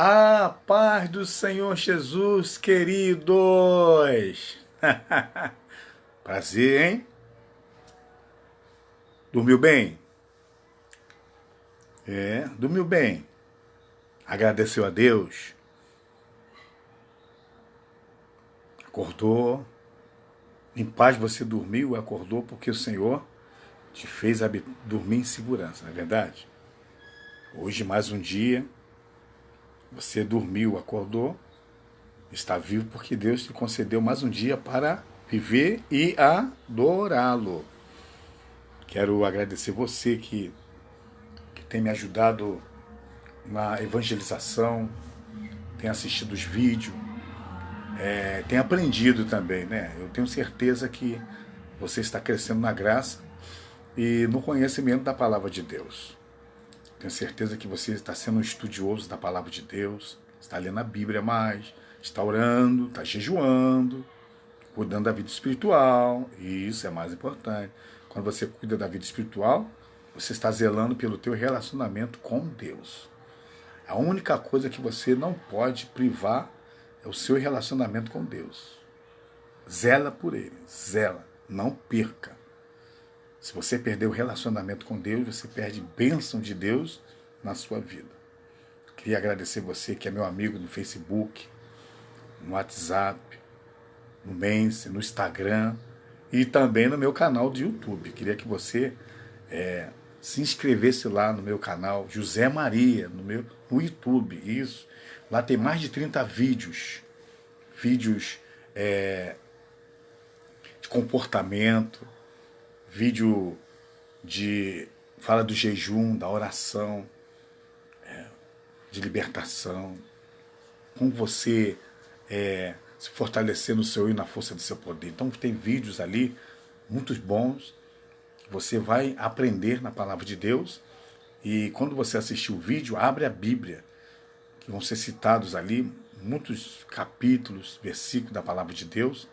A paz do Senhor Jesus, queridos! Prazer, hein? Dormiu bem? Dormiu bem. Agradeceu a Deus? Acordou? Em paz você dormiu e acordou porque o Senhor te fez dormir em segurança, não é verdade? Hoje mais um dia, você dormiu, acordou, está vivo porque Deus te concedeu mais um dia para viver e adorá-lo. Quero agradecer você que tem me ajudado na evangelização, tem assistido os vídeos, tem aprendido também, né? Eu tenho certeza que você está crescendo na graça e no conhecimento da palavra de Deus. Tenho certeza que você está sendo um estudioso da palavra de Deus, está lendo a Bíblia mais, está orando, está jejuando, cuidando da vida espiritual, e isso é mais importante. Quando você cuida da vida espiritual, você está zelando pelo teu relacionamento com Deus. A única coisa que você não pode privar é o seu relacionamento com Deus. Zela por ele, zela, não perca. Se você perder o relacionamento com Deus, você perde bênção de Deus na sua vida. Queria agradecer você que é meu amigo no Facebook, no WhatsApp, no Messenger, no Instagram e também no meu canal do YouTube. Queria que você se inscrevesse lá no meu canal José Maria, no YouTube, isso. Lá tem mais de 30 vídeos de comportamento, vídeo fala do jejum, da oração, de libertação, como você se fortalecer no seu e na força do seu poder. Então tem vídeos ali muito bons, você vai aprender na palavra de Deus, e quando você assistir o vídeo, abre a Bíblia, que vão ser citados ali muitos capítulos, versículos da palavra de Deus,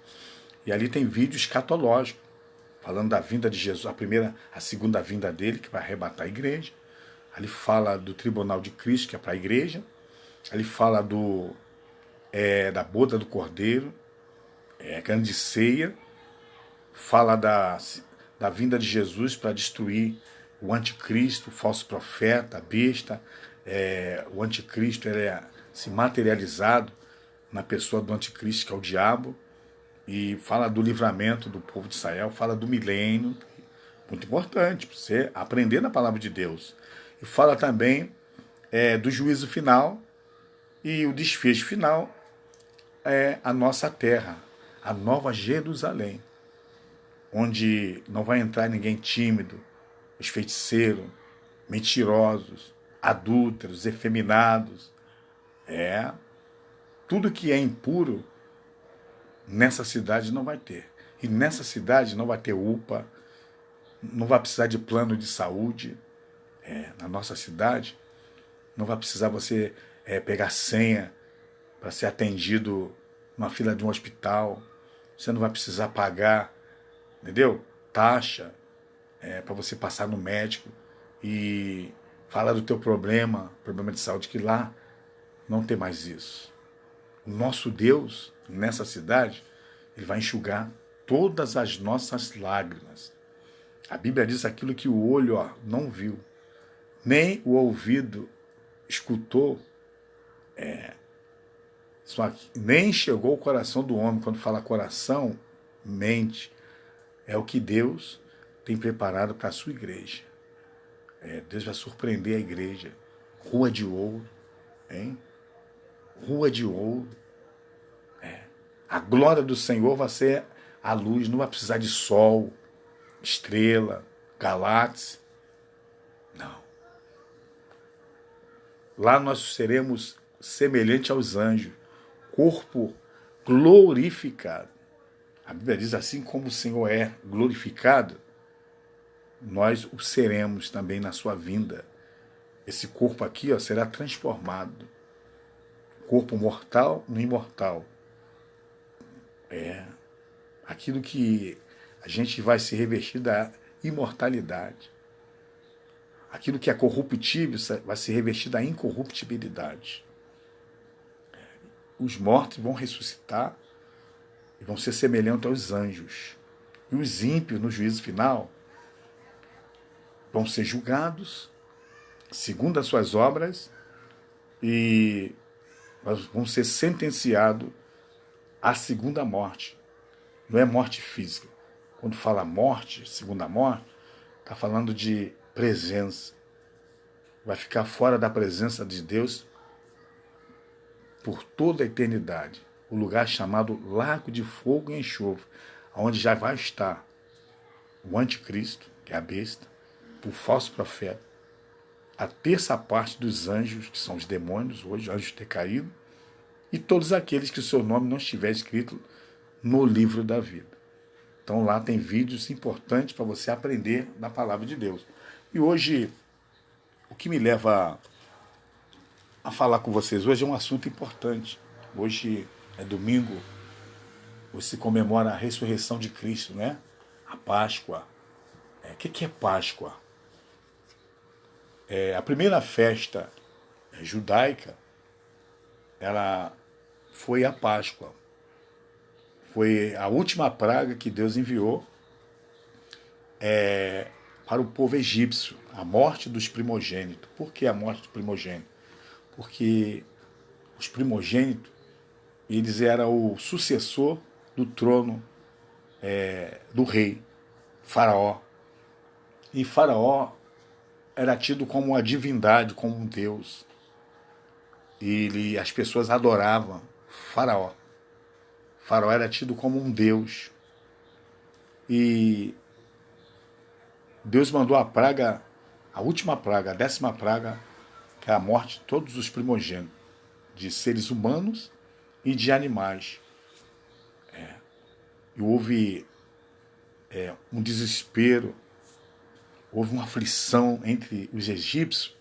e ali tem vídeo escatológico, falando da vinda de Jesus, a segunda vinda dele, que vai arrebatar a igreja. Ali fala do tribunal de Cristo, que é para a igreja. Ali fala da boda do Cordeiro, grande ceia. Fala da vinda de Jesus para destruir o anticristo, o falso profeta, a besta. O anticristo se materializado na pessoa do anticristo, que é o diabo. E fala do livramento do povo de Israel, fala do milênio, muito importante, para você aprender na palavra de Deus. E fala também do juízo final, e o desfecho final é a nossa terra, a nova Jerusalém, onde não vai entrar ninguém tímido, os feiticeiros, mentirosos, adúlteros, efeminados. Tudo que é impuro, nessa cidade não vai ter. E nessa cidade não vai ter UPA, não vai precisar de plano de saúde. Na nossa cidade, não vai precisar você pegar senha para ser atendido numa fila de um hospital. Você não vai precisar pagar, entendeu? Taxa para você passar no médico e falar do teu problema de saúde, que lá não tem mais isso. O nosso Deus, nessa cidade, ele vai enxugar todas as nossas lágrimas. A Bíblia diz aquilo que o olho não viu, nem o ouvido escutou, nem chegou ao coração do homem. Quando fala coração, mente, é o que Deus tem preparado para a sua igreja. Deus vai surpreender a igreja. Rua de ouro, hein? Rua de ouro. A glória do Senhor vai ser a luz, não vai precisar de sol, estrela, galáxia. Não. Lá nós seremos semelhante aos anjos, corpo glorificado. A Bíblia diz, assim como o Senhor é glorificado, nós o seremos também na sua vinda. Esse corpo aqui será transformado. Corpo mortal no imortal. Aquilo que a gente vai se revestir da imortalidade. Aquilo que é corruptível vai se revestir da incorruptibilidade. os mortos vão ressuscitar e vão ser semelhantes aos anjos. E os ímpios, no juízo final, vão ser julgados segundo as suas obras e vão ser sentenciados à segunda morte. Não é morte física. Quando fala morte, segunda morte, está falando de presença. Vai ficar fora da presença de Deus por toda a eternidade. O lugar chamado Lago de Fogo e Enxofre, onde já vai estar o anticristo, que é a besta, o falso profeta, a terça parte dos anjos, que são os demônios, hoje, anjos decaídos, e todos aqueles que o seu nome não estiver escrito no livro da vida. Então lá tem vídeos importantes para você aprender da palavra de Deus. E hoje, o que me leva a falar com vocês hoje é um assunto importante. Hoje é domingo, hoje se comemora a ressurreição de Cristo, né? A Páscoa. O que é Páscoa? A primeira festa judaica, ela foi a Páscoa. Foi a última praga que Deus enviou para o povo egípcio, a morte dos primogênitos. Por que a morte dos primogênitos? Porque os primogênitos, eles eram o sucessor do trono do rei, Faraó. E Faraó era tido como uma divindade, como um deus. E as pessoas adoravam Faraó. Faraó era tido como um deus. E Deus mandou a praga, a última praga, a 10ª praga, que é a morte de todos os primogênitos, de seres humanos e de animais. E houve um desespero, houve uma aflição entre os egípcios.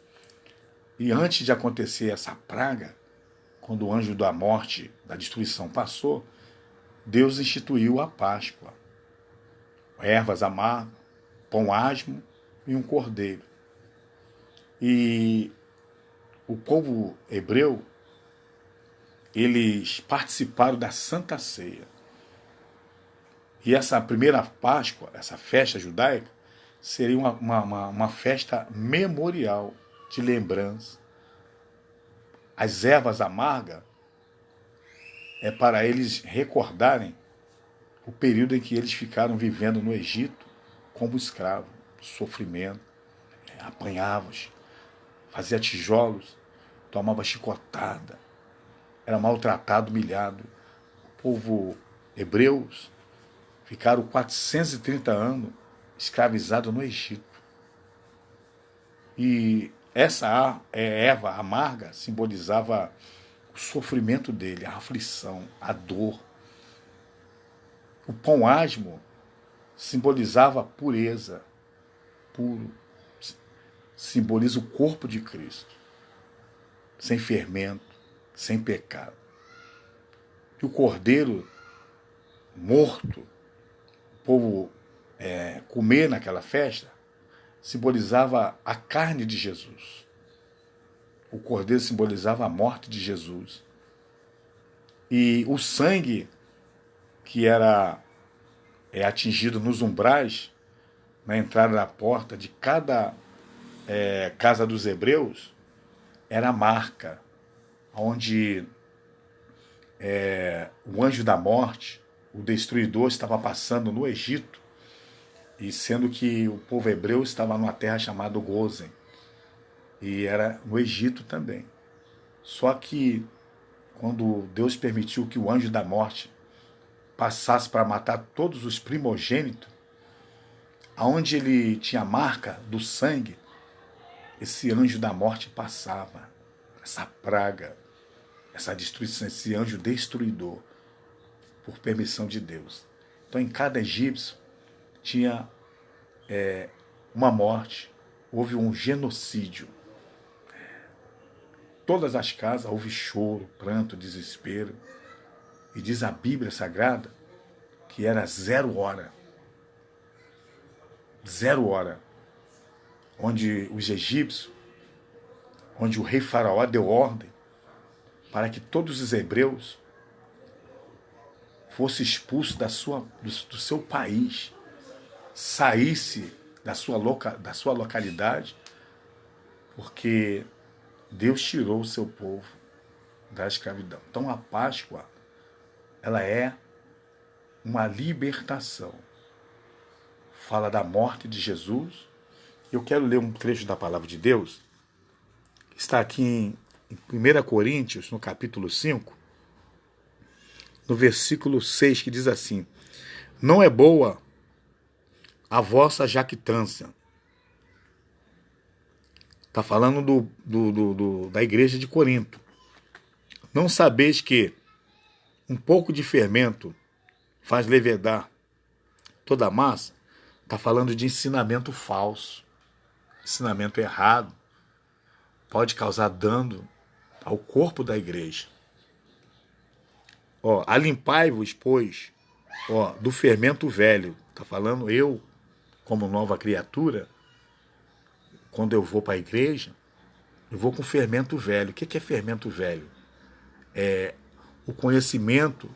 E antes de acontecer essa praga, quando o anjo da morte, da destruição passou, Deus instituiu a Páscoa. Ervas amargas, pão asmo e um cordeiro. E o povo hebreu, eles participaram da Santa Ceia. E essa primeira Páscoa, essa festa judaica, seria uma festa memorial, de lembrança. As ervas amargas é para eles recordarem o período em que eles ficaram vivendo no Egito como escravos, sofrimento, apanhavam, fazia tijolos, tomava chicotada, era maltratado, humilhado. O povo hebreus ficaram 430 anos escravizados no Egito. E essa erva amarga simbolizava o sofrimento dele, a aflição, a dor. O pão asmo simbolizava a pureza, puro. Simboliza o corpo de Cristo, sem fermento, sem pecado. E o cordeiro morto, o povo comer naquela festa, simbolizava a carne de Jesus. O cordeiro simbolizava a morte de Jesus. E o sangue que era atingido nos umbrais, na entrada da porta de cada casa dos hebreus, era a marca onde o anjo da morte, o destruidor, estava passando no Egito, e sendo que o povo hebreu estava numa terra chamada Gozen, e era no Egito também. Só que quando Deus permitiu que o anjo da morte passasse para matar todos os primogênitos, aonde ele tinha a marca do sangue, esse anjo da morte passava, essa praga, essa destruição, esse anjo destruidor, por permissão de Deus. Então, em cada egípcio tinha uma morte, houve um genocídio. Todas as casas houve choro, pranto, desespero. E diz a Bíblia Sagrada que era 0 hora. 0 hora. Onde os egípcios, onde o rei Faraó deu ordem para que todos os hebreus fossem expulsos do seu país, saísse da sua localidade, porque Deus tirou o seu povo da escravidão. Então a Páscoa, ela é uma libertação. Fala da morte de Jesus. Eu quero ler um trecho da palavra de Deus, que está aqui em 1 Coríntios, no capítulo 5, no versículo 6, que diz assim: não é boa a vossa jactância. Está falando da igreja de Corinto. Não sabeis que um pouco de fermento faz levedar toda a massa? Está falando de ensinamento falso, ensinamento errado. Pode causar dano ao corpo da igreja. Alimpai-vos, pois, do fermento velho. Está falando eu, como nova criatura, quando eu vou para a igreja, eu vou com fermento velho. O que é fermento velho? É o conhecimento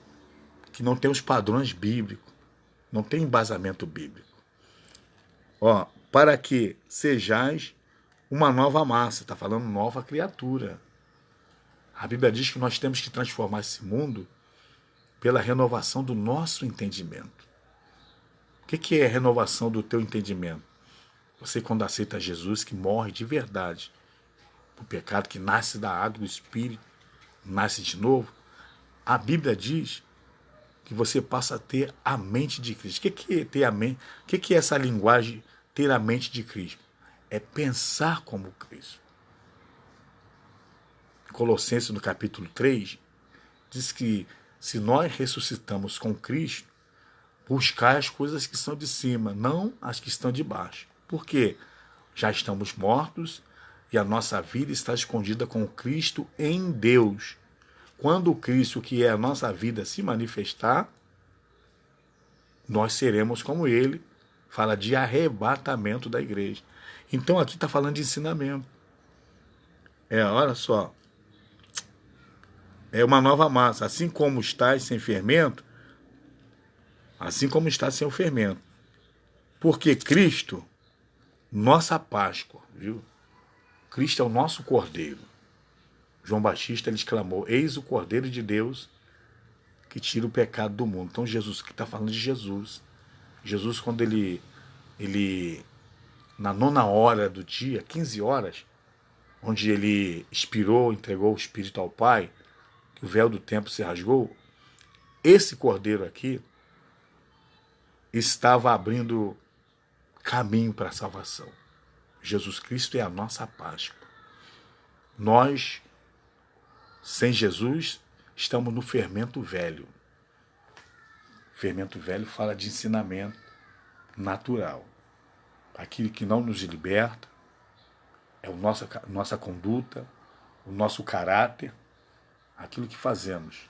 que não tem os padrões bíblicos, não tem embasamento bíblico. Para que sejais uma nova massa, está falando nova criatura. A Bíblia diz que nós temos que transformar esse mundo pela renovação do nosso entendimento. O que é a renovação do teu entendimento? Você, quando aceita Jesus, que morre de verdade o pecado, que nasce da água do Espírito, nasce de novo, a Bíblia diz que você passa a ter a mente de Cristo. O que é ter a mente? O que é essa linguagem, ter a mente de Cristo? É pensar como Cristo. Colossenses, no capítulo 3, diz que se nós ressuscitamos com Cristo, buscar as coisas que são de cima, não as que estão de baixo. Por quê? Já estamos mortos e a nossa vida está escondida com Cristo em Deus. Quando o Cristo, que é a nossa vida, se manifestar, nós seremos como Ele. Fala de arrebatamento da igreja. Então aqui está falando de ensinamento. Olha só. É uma nova massa. Assim como está sem fermento, assim como está sem o fermento. Porque Cristo, nossa Páscoa, viu? Cristo é o nosso Cordeiro. João Batista, ele exclamou: eis o Cordeiro de Deus que tira o pecado do mundo. Então Jesus, que está falando de Jesus. Jesus, quando ele na 9ª do dia, 15 horas, onde ele expirou, entregou o Espírito ao Pai, que o véu do templo se rasgou, esse Cordeiro aqui estava abrindo caminho para a salvação. Jesus Cristo é a nossa Páscoa. Nós, sem Jesus, estamos no fermento velho. O fermento velho fala de ensinamento natural. Aquilo que não nos liberta é a nossa conduta, o nosso caráter, aquilo que fazemos.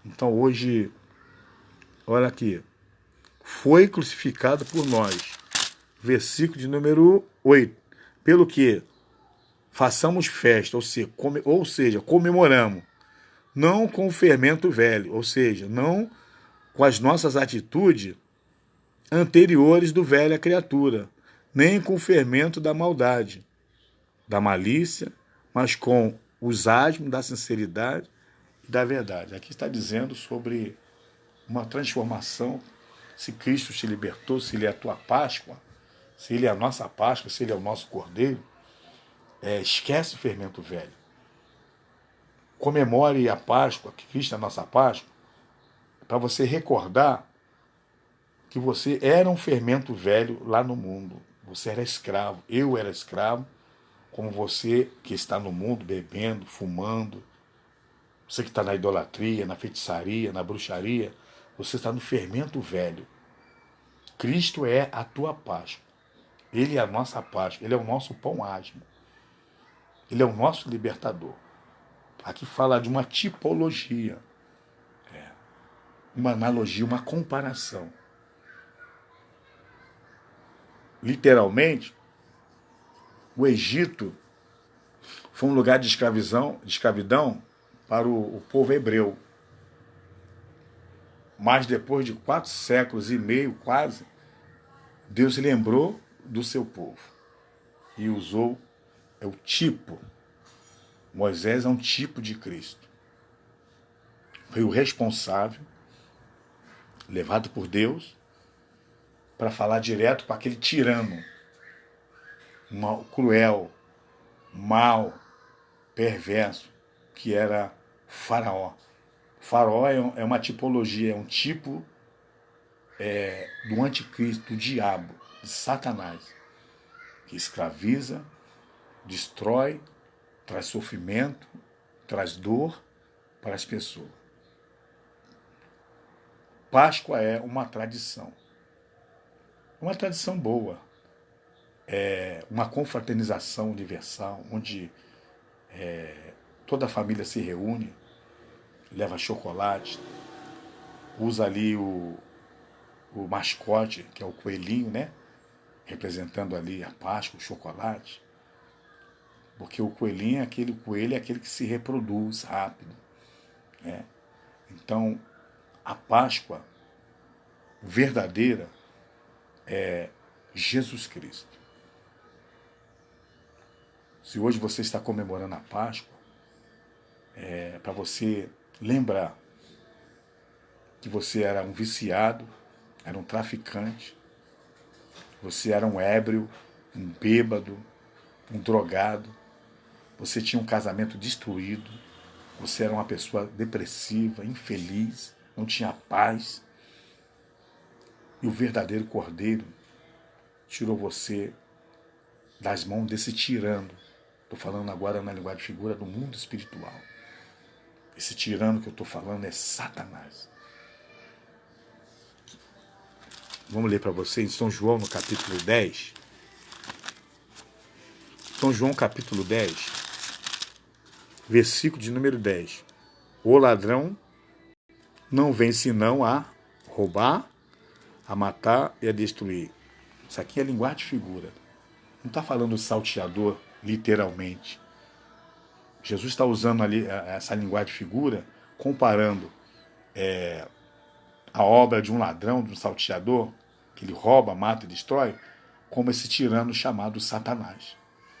Então hoje, olha aqui, foi crucificado por nós. Versículo de número 8. Pelo que façamos festa, ou seja, comemoramos, não com o fermento velho, ou seja, não com as nossas atitudes anteriores do velha criatura, nem com o fermento da maldade, da malícia, mas com os asmos da sinceridade e da verdade. Aqui está dizendo sobre uma transformação. Se Cristo te libertou, se Ele é a tua Páscoa, se Ele é a nossa Páscoa, se Ele é o nosso Cordeiro, esquece o fermento velho. Comemore a Páscoa, que Cristo é a nossa Páscoa, para você recordar que você era um fermento velho lá no mundo. Você era escravo, eu era escravo, como você que está no mundo bebendo, fumando, você que está na idolatria, na feitiçaria, na bruxaria, você está no fermento velho. Cristo é a tua Páscoa. Ele é a nossa Páscoa, Ele é o nosso pão asmo. Ele é o nosso libertador. Aqui fala de uma tipologia, uma analogia, uma comparação. Literalmente, o Egito foi um lugar de escravidão para o povo hebreu. Mas depois de 4 séculos e meio, quase, Deus lembrou do seu povo e usou o tipo. Moisés é um tipo de Cristo. Foi o responsável, levado por Deus, para falar direto para aquele tirano, cruel, mau, perverso, que era Faraó. Faraó é uma tipologia, é um tipo do anticristo, do diabo, de Satanás, que escraviza, destrói, traz sofrimento, traz dor para as pessoas. Páscoa é uma tradição boa, é uma confraternização universal, onde toda a família se reúne, leva chocolate, usa ali o mascote, que é o coelhinho, né? Representando ali a Páscoa, o chocolate. Porque o coelhinho é aquele que se reproduz rápido, né? Então, a Páscoa verdadeira é Jesus Cristo. Se hoje você está comemorando a Páscoa, é para você lembrar que você era um viciado, era um traficante, você era um ébrio, um bêbado, um drogado, você tinha um casamento destruído, você era uma pessoa depressiva, infeliz, não tinha paz. E o verdadeiro Cordeiro tirou você das mãos desse tirano. Estou falando agora na linguagem de figura do mundo espiritual. Esse tirano que eu estou falando é Satanás. Vamos ler para você em São João, no capítulo 10. São João, capítulo 10, versículo de número 10. O ladrão não vem senão a roubar, a matar e a destruir. Isso aqui é linguagem de figura. Não está falando salteador, literalmente. Jesus está usando ali essa linguagem de figura, comparando a obra de um ladrão, de um salteador, que ele rouba, mata e destrói, como esse tirano chamado Satanás.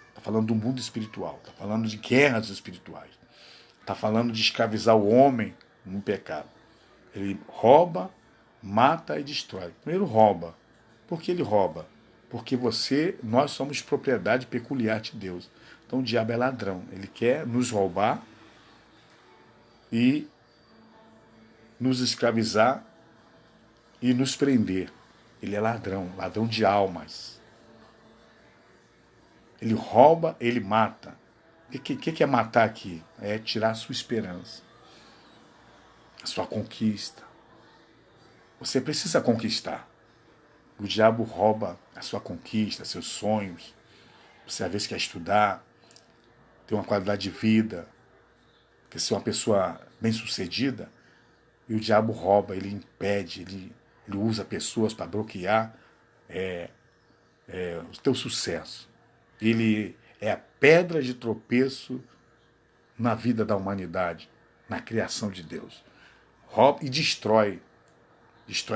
Está falando do mundo espiritual, está falando de guerras espirituais, está falando de escravizar o homem no pecado. Ele rouba, mata e destrói. Primeiro rouba. Por que ele rouba? Porque nós somos propriedade peculiar de Deus. Então o diabo é ladrão. Ele quer nos roubar e nos escravizar e nos prender. Ele é ladrão, ladrão de almas. Ele rouba, ele mata. O que é matar aqui? É tirar a sua esperança, a sua conquista. Você precisa conquistar. O diabo rouba a sua conquista, seus sonhos. Você às vezes quer estudar, ter uma qualidade de vida, quer ser uma pessoa bem-sucedida, e o diabo rouba, ele impede, ele usa pessoas para bloquear o teu sucesso. Ele é a pedra de tropeço na vida da humanidade, na criação de Deus. Rouba e destrói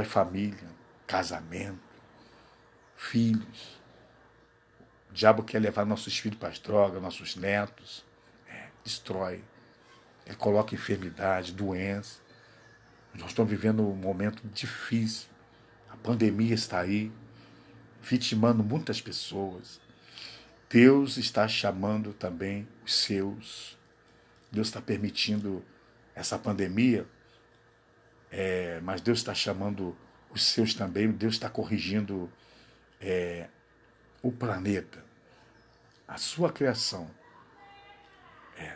família, casamento, filhos. O diabo quer levar nossos filhos para as drogas, nossos netos. Destrói. Ele coloca enfermidade, doença. Nós estamos vivendo um momento difícil. A pandemia está aí, vitimando muitas pessoas. Deus está chamando também os seus. Deus está permitindo essa pandemia, mas Deus está chamando os seus também. Deus está corrigindo o planeta, a sua criação.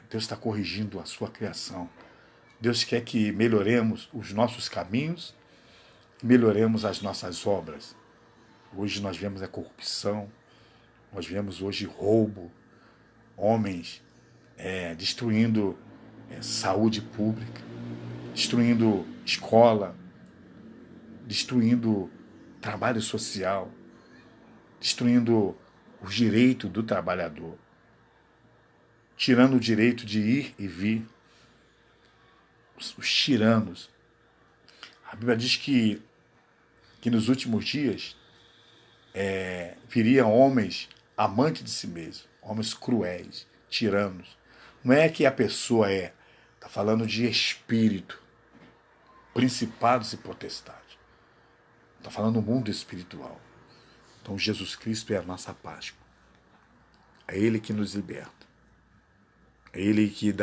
Deus está corrigindo a sua criação. Deus quer que melhoremos os nossos caminhos, melhoremos as nossas obras. Hoje nós vemos a corrupção, nós vemos hoje roubo, homens destruindo saúde pública, destruindo escola, destruindo trabalho social, destruindo os direitos do trabalhador, tirando o direito de ir e vir. os tiranos. A Bíblia diz que nos últimos dias viriam homens amantes de si mesmos, homens cruéis, tiranos. Não é que a pessoa está falando de espírito, principados e potestades. Está falando do mundo espiritual. Então Jesus Cristo é a nossa Páscoa. É Ele que nos liberta. É Ele que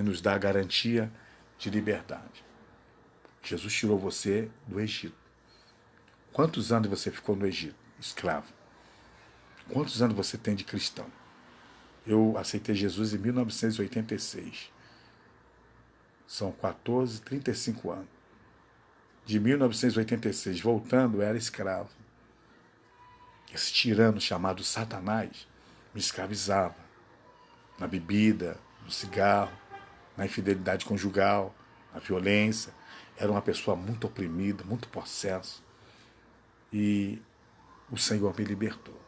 nos dá a garantia de liberdade. Jesus tirou você do Egito. Quantos anos você ficou no Egito? Escravo. Quantos anos você tem de cristão? Eu aceitei Jesus em 1986. São 35 anos. De 1986, voltando, eu era escravo. Esse tirano chamado Satanás me escravizava. Na bebida, no cigarro, na infidelidade conjugal, na violência. Era uma pessoa muito oprimida, muito possessa. E o Senhor me libertou.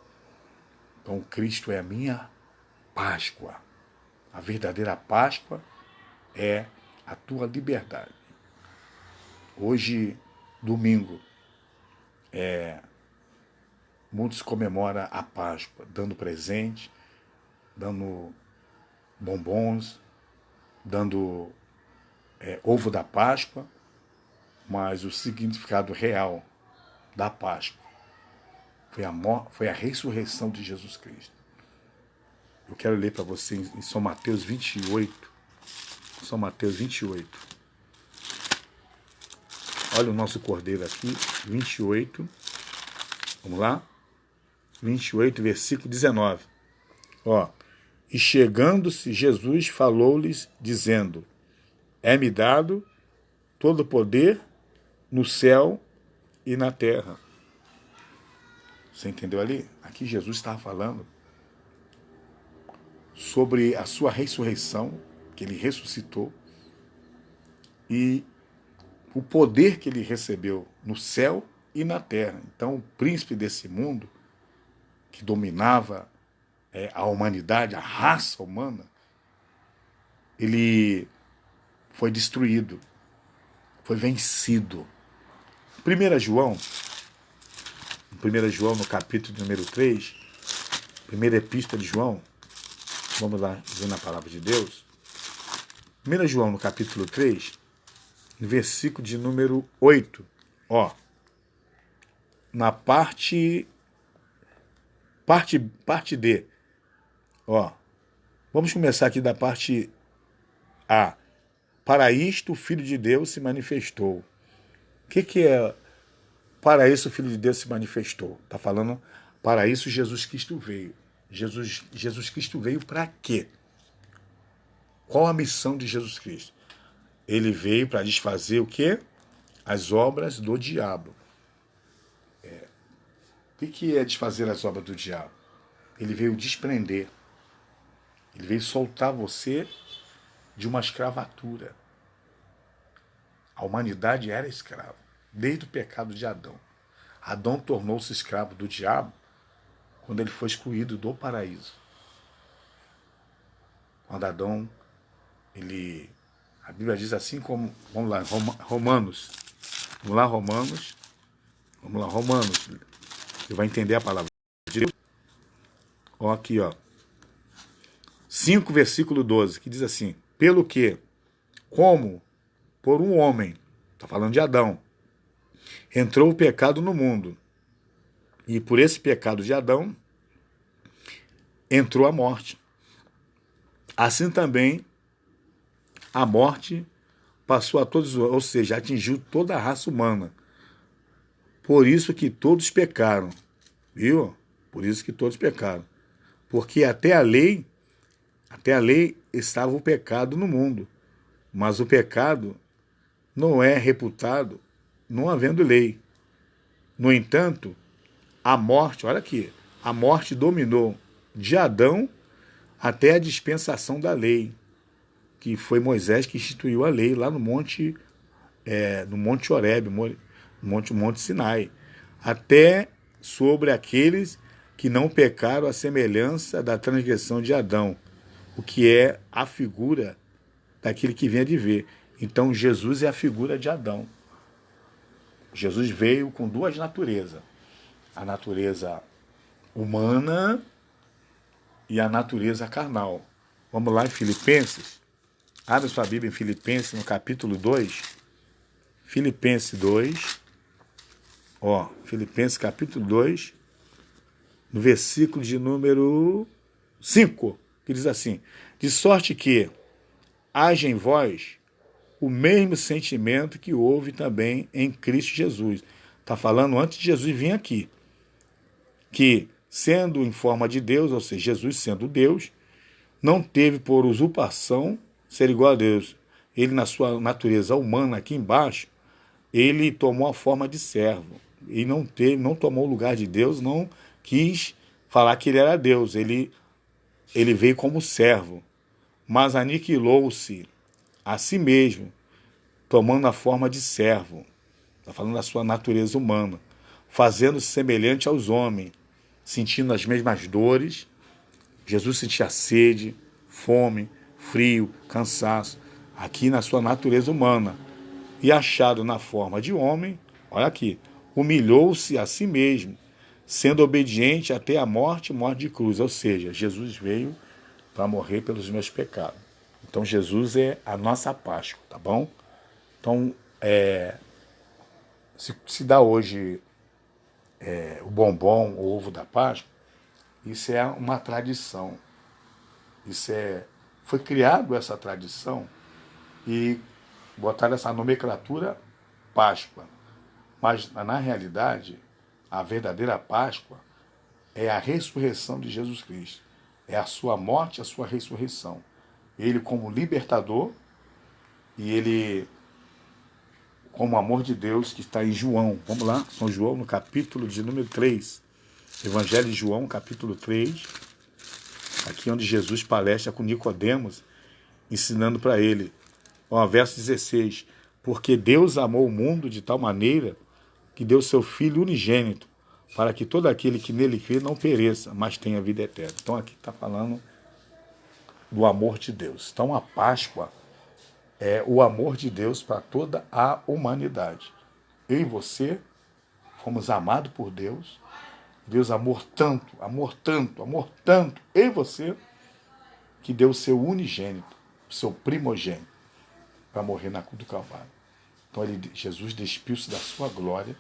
Então Cristo é a minha Páscoa. A verdadeira Páscoa é a tua liberdade. Hoje, domingo, muitos comemoram a Páscoa, dando presente, dando bombons, dando ovo da Páscoa, mas o significado real da Páscoa foi a ressurreição de Jesus Cristo. Eu quero ler para você em São Mateus 28. São Mateus 28. Olha o nosso cordeiro aqui, 28. Vamos lá? 28, versículo 19. E chegando-se, Jesus falou-lhes, dizendo: É-me dado todo o poder no céu e na terra. Você entendeu ali? Aqui Jesus estava falando sobre a sua ressurreição, que ele ressuscitou, e o poder que ele recebeu no céu e na terra. Então, o príncipe desse mundo, que dominava a humanidade, a raça humana, ele foi destruído, foi vencido. 1 João, no capítulo número 3, primeira epístola de João, vamos lá ver na palavra de Deus. 1 João, no capítulo 3, no versículo de número 8, na parte D. Vamos começar aqui da parte A. Para isto o Filho de Deus se manifestou. O que é para isso o Filho de Deus se manifestou? Está falando, para isso Jesus Cristo veio. Jesus Cristo veio para quê? Qual a missão de Jesus Cristo? Ele veio para desfazer o quê? As obras do diabo. O que é desfazer as obras do diabo? Ele veio desprender. Ele veio soltar você de uma escravatura. A humanidade era escrava, desde o pecado de Adão. Adão tornou-se escravo do diabo quando ele foi excluído do paraíso. Quando Adão, a Bíblia diz assim como, vamos lá, Romanos. Você vai entender a palavra de Deus. Aqui, 5, versículo 12, que diz assim: pelo que, como por um homem, está falando de Adão, entrou o pecado no mundo, e por esse pecado de Adão, entrou a morte. Assim também, a morte passou a todos, ou seja, atingiu toda a raça humana. Por isso que todos pecaram. Viu? Por isso que todos pecaram. Porque até a lei estava o pecado no mundo. Mas o pecado não é reputado não havendo lei. No entanto, a morte, olha aqui, a morte dominou de Adão até a dispensação da lei, que foi Moisés que instituiu a lei lá no Monte Horebe, Monte Sinai, até sobre aqueles que não pecaram à semelhança da transgressão de Adão, o que é a figura daquele que vinha de ver. Então Jesus é a figura de Adão. Jesus veio com duas naturezas. A natureza humana e a natureza carnal. Vamos lá em Filipenses. Abre sua Bíblia em Filipenses, no capítulo 2. Filipenses 2. Filipenses capítulo 2, no versículo de número 5, que diz assim: de sorte que haja em vós o mesmo sentimento que houve também em Cristo Jesus. Está falando antes de Jesus vir aqui. Que, sendo em forma de Deus, ou seja, Jesus sendo Deus, não teve por usurpação ser igual a Deus. Ele, na sua natureza humana, aqui embaixo, ele tomou a forma de servo. E não tomou o lugar de Deus, não quis falar que ele era Deus. Ele veio como servo, mas aniquilou-se a si mesmo, tomando a forma de servo. Está falando da sua natureza humana, fazendo-se semelhante aos homens, sentindo as mesmas dores. Jesus sentia sede, fome, frio, cansaço, aqui na sua natureza humana. E achado na forma de homem, olha aqui, humilhou-se a si mesmo, sendo obediente até a morte de cruz. Ou seja, Jesus veio para morrer pelos meus pecados. Então Jesus é a nossa Páscoa, tá bom? Então, se dá hoje o bombom, o ovo da Páscoa, isso é uma tradição. Foi criado essa tradição e botaram essa nomenclatura Páscoa. Mas, na realidade, a verdadeira Páscoa é a ressurreição de Jesus Cristo. É a sua morte, a sua ressurreição. Ele como libertador e ele como amor de Deus, que está em João. Vamos lá, São João, no capítulo de número 3. Evangelho de João, capítulo 3. Aqui onde Jesus palestra com Nicodemos, ensinando para ele. Verso 16. Porque Deus amou o mundo de tal maneira que deu seu Filho unigênito, para que todo aquele que nele crê não pereça, mas tenha vida eterna. Então aqui está falando do amor de Deus. Então a Páscoa é o amor de Deus para toda a humanidade. Eu e você fomos amados por Deus. Deus amou tanto, eu e você, que deu o seu unigênito, o seu primogênito, para morrer na cruz do Calvário. Então Jesus despiu-se da sua glória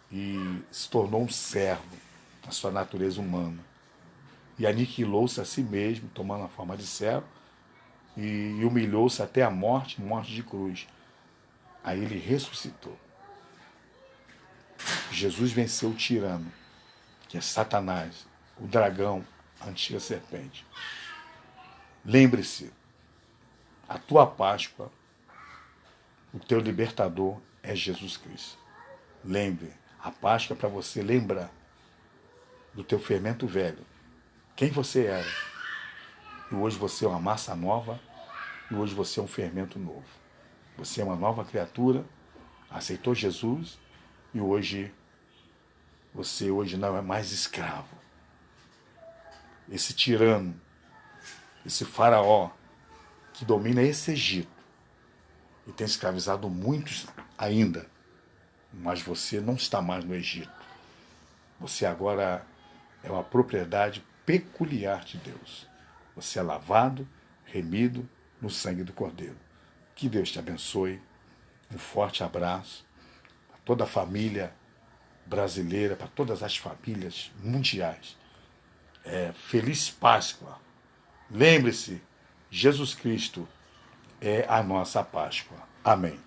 e se tornou um servo da sua natureza humana. E aniquilou-se a si mesmo, tomando a forma de servo, e humilhou-se até a morte de cruz. Aí ele ressuscitou. Jesus venceu o tirano, que é Satanás, o dragão, a antiga serpente. Lembre-se, a tua Páscoa, o teu libertador é Jesus Cristo. Lembre, a Páscoa é para você lembrar do teu fermento velho, quem você era. E hoje você é uma massa nova, e hoje você é um fermento novo. Você é uma nova criatura, aceitou Jesus, e você hoje não é mais escravo. Esse tirano, esse faraó, que domina esse Egito, e tem escravizado muitos ainda, mas você não está mais no Egito. Você agora é uma propriedade peculiar de Deus. Você é lavado, remido no sangue do Cordeiro. Que Deus te abençoe. Um forte abraço a toda a família brasileira, para todas as famílias mundiais. Feliz Páscoa. Lembre-se, Jesus Cristo é a nossa Páscoa. Amém.